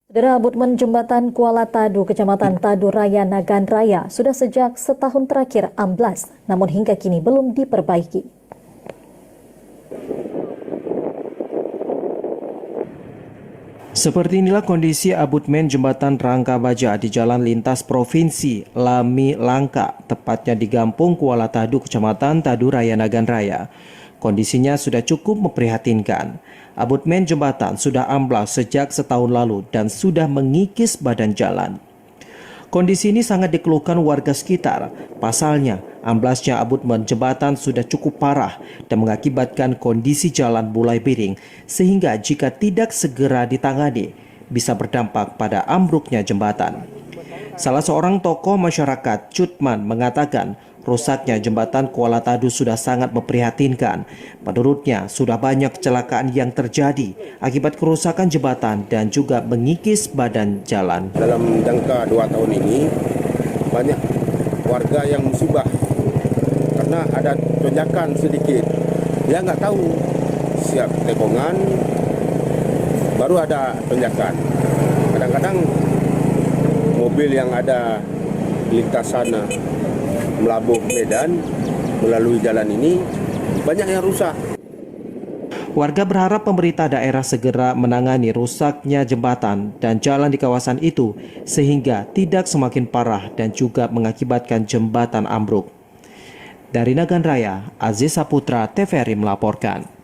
Saudara, abutmen jembatan Kuala Tadu, Kecamatan Tadu Raya, Nagan Raya sudah sejak setahun terakhir amblas, namun hingga kini belum diperbaiki. Seperti inilah kondisi abutmen jembatan Rangka Baja di Jalan Lintas Provinsi Lami Langka, tepatnya di Gampung Kuala Tadu, Kecamatan Tadu Raya, Nagan Raya. Kondisinya sudah cukup memprihatinkan. Abutmen jembatan sudah amblas sejak setahun lalu dan sudah mengikis badan jalan. Kondisi ini sangat dikeluhkan warga sekitar. Pasalnya, amblasnya abutmen jembatan sudah cukup parah dan mengakibatkan kondisi jalan mulai miring, sehingga jika tidak segera ditangani, bisa berdampak pada ambruknya jembatan. Salah seorang tokoh masyarakat, Cutman, mengatakan rusaknya jembatan Kuala Tadu sudah sangat memprihatinkan. Menurutnya, sudah banyak kecelakaan yang terjadi akibat kerusakan jembatan dan juga mengikis badan jalan. Dalam jangka 2 tahun ini, banyak warga yang musibah karena ada tonjakan sedikit. Dia nggak tahu, siap tekongan, baru ada tonjakan. Kadang-kadang mobil yang ada lintasan Melabuh Medan melalui jalan ini banyak yang rusak. Warga berharap pemerintah daerah segera menangani rusaknya jembatan dan jalan di kawasan itu sehingga tidak semakin parah dan juga mengakibatkan jembatan ambruk. Dari Nagan Raya, Aziz Saputra, TVRI melaporkan.